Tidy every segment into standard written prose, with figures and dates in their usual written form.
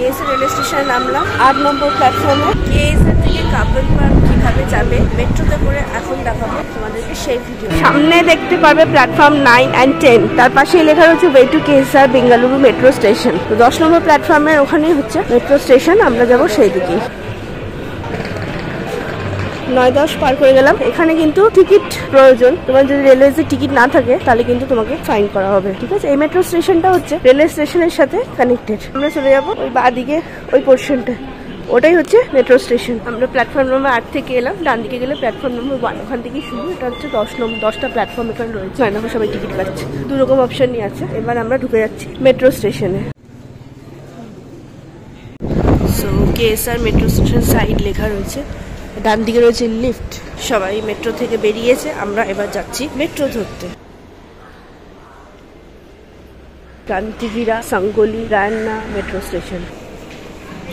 KSR railway স্টেশনে নামলাম 8 নম্বর প্ল্যাটফর্মে। কেএসআর থেকে কাব্বন পার্ক কিভাবে যাবে মেট্রোতে করে এখন দেখাবো তোমাদেরকে সেই ভিডিও। সামনে দেখতে পাবে প্ল্যাটফর্ম 9 and 10, তার পাশে লেখা রয়েছে way to KSR Bengaluru metro station. তো 10 নম্বর প্ল্যাটফর্মের ওখানেই হচ্ছে মেট্রো স্টেশন, আমরা যাবো সেই দিকেই। 9-10 পার করে গেলাম। এখানে কিন্তু টিকিট প্রয়োজন, তোমার যদি রেলওয়েতে টিকিট না থাকে তাহলে কিন্তু তোমাকে ফাইন করা হবে, ঠিক আছে। এই মেট্রো স্টেশনটা হচ্ছে রেলওয়ে স্টেশনের সাথে কানেক্টেড। আমরা চলে যাবো ওই বাঁ দিকে ওই পোর্শনটা, ওটাই হচ্ছে মেট্রো স্টেশন। আমরা প্ল্যাটফর্ম নম্বর 8 থেকে এলাম, ডান দিকে গেলে প্ল্যাটফর্ম নম্বর 1, ওখান থেকেই শুরু। এটা হচ্ছে 10টা প্ল্যাটফর্ম এখানে রয়েছে, আমরা সবাই টিকিট কাটছে, 2 রকম অপশনই আছে। এবার আমরা ঢুকে যাচ্ছি মেট্রো স্টেশনে। So KSR metro station side লেখা রয়েছে, ডান দিকে রয়েছে লিফট। সবাই মেট্রো থেকে বেরিয়েছে, আমরা এবার যাচ্ছি মেট্রো ধরতে। ক্রান্তিবীরা সাঙ্গোলি রায়ন্না মেট্রো স্টেশন।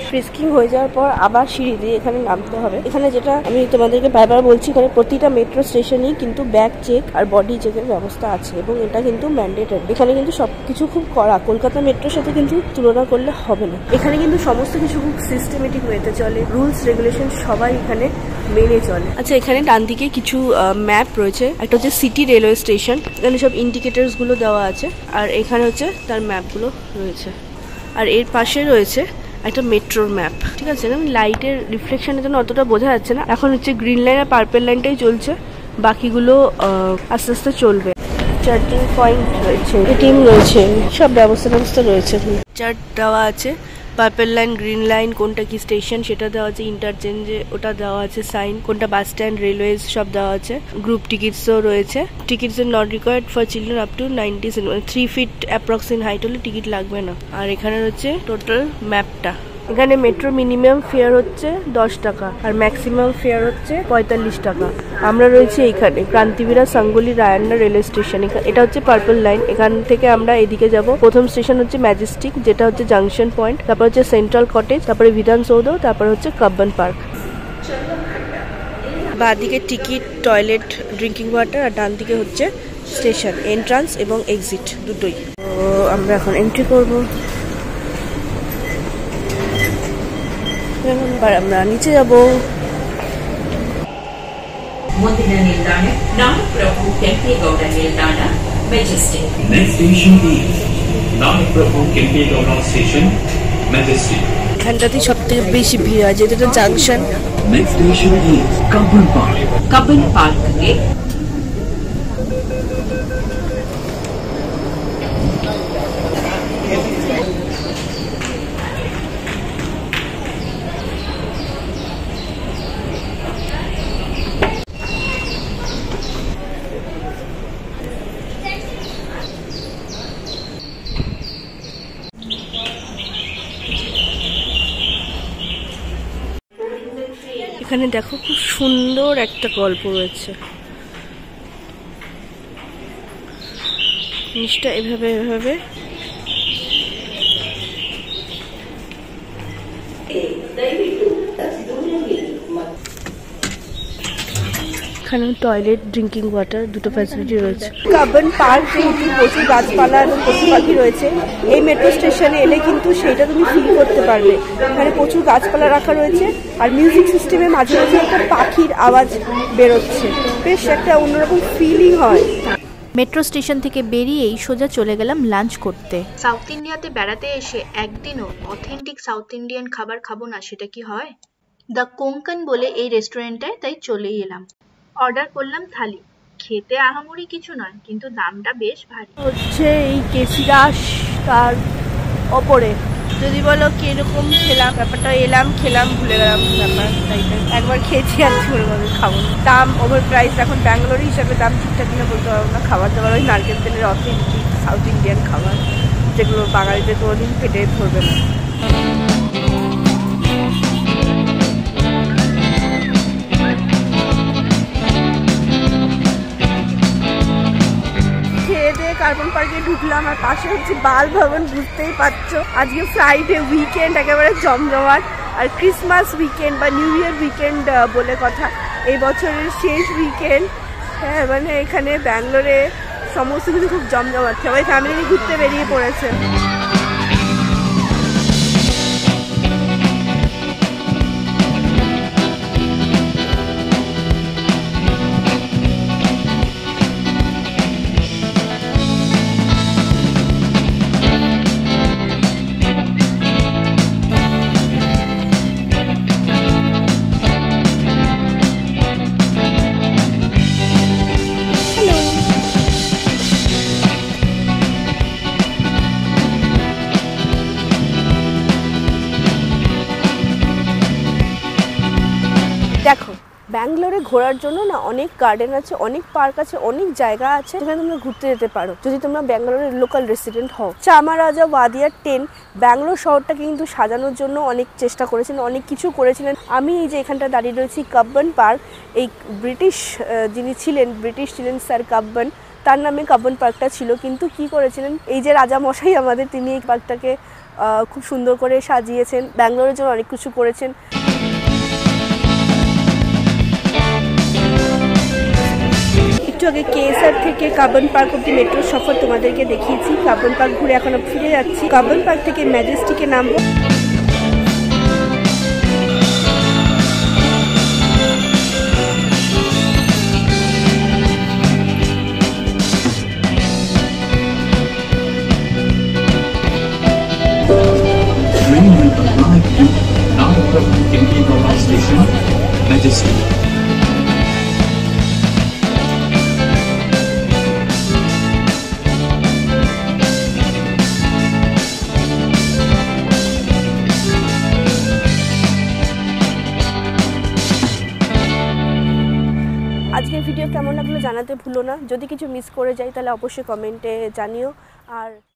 ফ্রিস্কিং হয়ে যাওয়ার পর আবার সিঁড়ি দিয়ে এখানে নামতে হবে। এখানে যেটা আমি তোমাদেরকে বারবার বলছি, এখানে প্রতিটা মেট্রো স্টেশনেই কিন্তু ব্যাগ চেক আর বডি চেকের ব্যবস্থা আছে এবং এটা কিন্তু ম্যান্ডেটরি। এখানে কিন্তু সবকিছু খুব কড়া, কলকাতা মেট্রোর সাথে কিন্তু তুলনা করলে হবে না। এখানে কিন্তু সমস্ত কিছু খুব সিস্টেমেটিক ওয়েতে চলে, রুলস রেগুলেশন সবাই এখানে মেনে চলে। আচ্ছা, এখানে ডান দিকে কিছু ম্যাপ রয়েছে, একটা হচ্ছে সিটি রেলওয়ে স্টেশন, এখানে সব ইন্ডিকেটার্স গুলো দেওয়া আছে, আর এখানে হচ্ছে তার ম্যাপগুলো রয়েছে। আর এর পাশে রয়েছে একটা মেট্রোর ম্যাপ, ঠিক আছে। লাইটের রিফ্লেকশনের জন্য অতটা বোঝা যাচ্ছে না। এখন হচ্ছে গ্রিন লাইন আর পার্পল লাইনটাই চলছে, বাকিগুলো আস্তে আস্তে চলবে। চার্জিং পয়েন্ট রয়েছে, এটিএম রয়েছে, সব ব্যবস্থা রয়েছে। চার্ট দেওয়া আছে, পার্পল লাইন গ্রিন লাইন কোনটা কি স্টেশন সেটা দেওয়া আছে, ইন্টারচেঞ্জে ওটা দেওয়া আছে সাইন, কোনটা বাস স্ট্যান্ড রেলওয়েজ সব দেওয়া আছে। গ্রুপ টিকিটসও রয়েছে। Tickets are not required for children up to 90 3 feet approx in height হলে টিকিট লাগবে না। আর এখানে হচ্ছে টোটাল ম্যাপটা। এখানে মেট্রো মিনিমাম ফেয়ার হচ্ছে 10 টাকা আর ম্যাক্সিমাম ফেয়ার হচ্ছে 45 টাকা। আমরা রয়েছি এইখানে ক্রান্তিবীরা সাঙ্গোলি রায়ন্না রেলওয়ে স্টেশন। এটা হচ্ছে পার্পল লাইন। এখান থেকে আমরা এদিকে যাব। প্রথম স্টেশন হচ্ছে ম্যাজেস্টিক, যেটা হচ্ছে জাংশন পয়েন্ট, তারপর হচ্ছে সেন্ট্রাল কটেজ, তারপরে বিধানসৌধ, তারপর হচ্ছে কাব্বন পার্ক। বাঁ দিকে টিকিট, টয়লেট, ড্রিঙ্কিং ওয়াটার, আর ডান দিকে হচ্ছে স্টেশন এন্ট্রান্স এবং এক্সিট দুটোই। তো আমরা এখন এন্ট্রি করব। এবার আমরা নিচে যাব। ಮುಂದಿನ ನಿಲ್ದಾಣ ನಾಗಪ್ರಭು ಕೆಂಪೇಗೌಡ ನಿಲ್ದಾಣ Majestic. Next station is Nagprabhu Kempegowda Station, Majestic. এখানটাতে সব থেকে বেশি ভিড় হয়, যেটা junction. Next station is Kabbon Park. Cubbon ಪಾರ್ಕ್ಗೆ এখানে দেখো খুব সুন্দর একটা গল্প রয়েছে। জিনিসটা এভাবে এখানে টয়লেট, ড্রিঙ্কিং ওয়াটার দুটো ফ্যাসিলিটি রয়েছে। কাব্বন পার্ক যেহেতু প্রচুর গাছপালা এবং পশু পাখি রয়েছে, এই মেট্রো স্টেশনে এলে কিন্তু সেটা তুমি ফিল করতে পারবে। এখানে প্রচুর গাছপালা রাখা রয়েছে আর মিউজিক সিস্টেমে মাঝে মাঝে একটা পাখির আওয়াজ বেরোচ্ছে, বেশ একটা অন্যরকম ফিলিং হয়। মেট্রো স্টেশন থেকে বেরিয়েই সোজা চলে গেলাম লাঞ্চ করতে। সাউথ ইন্ডিয়াতে বেড়াতে এসে একদিনও অথেন্টিক সাউথ ইন্ডিয়ান খাবার খাবো না, সেটা কি হয়? দ্য কোঙ্কন বলে এই রেস্টুরেন্টটায় তাই চলেই এলাম। অর্ডার করলাম থালি। খেতে আহামরি কিছু নয়, কিন্তু দামটা বেশ ভারী। হচ্ছে এই কেসিরাস তার ওপরে। যদি বলো কিরকম খেলাম, ব্যাপারটা এলাম খেলাম ভুলে গেলাম ব্যাপার। একবার খেয়েছি আর ছোটভাবে খাবো না। দাম ওভার প্রাইস। এখন ব্যাঙ্গালোর হিসাবে দাম ঠিকঠাক কিনা বলতে পারবো না। খাবার দাবার ওই নারকেল তেলের অথেন্টিক সাউথ ইন্ডিয়ান খাবার, যেগুলো বাঙালিদের কোনোদিন পেটে ধরবে না। কার্বন পার্কে ঢুকলাম আর পাশে হচ্ছে বাল ভবন, বুঝতেই পারছো। আজকে ফ্রাইডে, উইকেন্ড একেবারে জমজমাট। আর ক্রিসমাস উইকেন্ড বা নিউ ইয়ার উইকেন্ড বলে কথা, এই বছরের শেষ উইকেন্ড। হ্যাঁ, মানে এখানে ব্যাঙ্গালোরে সমস্ত কিছু খুব জমজমাট, সবাই ফ্যামিলি ঘুরতে বেরিয়ে পড়েছে। ব্যাঙ্গালোরে ঘোরার জন্য না অনেক গার্ডেন আছে, অনেক পার্ক আছে, অনেক জায়গা আছে যেখানে তোমরা ঘুরতে যেতে পারো যদি তোমরা ব্যাঙ্গালোরের লোকাল রেসিডেন্ট হও। চামারাজা ওয়াদিয়ার 10 ব্যাঙ্গালোর শহরটাকে কিন্তু সাজানোর জন্য অনেক চেষ্টা করেছিলেন, অনেক কিছু করেছিলেন। আমি এই যে এখানটা দাঁড়িয়ে রয়েছি কাব্বান পার্ক, এই ব্রিটিশ যিনি ছিলেন স্যার কাব্বান, তার নামে কাব্বান পার্কটা ছিল। কিন্তু কি করেছিলেন এই যে রাজামশাই আমাদের, তিনি এই পার্কটাকে খুব সুন্দর করে সাজিয়েছেন, ব্যাঙ্গালোরের জন্য অনেক কিছু করেছেন। একটু আগে কেএসআর থেকে কাব্বান পার্ক অব্দি মেট্রো সফর তোমাদেরকে দেখিয়েছি। কাব্বান পার্ক ঘুরে এখন ফিরে যাচ্ছি। কাব্বান পার্ক থেকে ম্যাজেস্টিকে নামবো। Train will arrive to Nagpur Kempegowda Station, Majesty. আজকের ভিডিও কেমন লাগলো জানাতে ভুলো না। যদি কিছু মিস করে যাই তাহলে অবশ্যই কমেন্টে জানিও। আর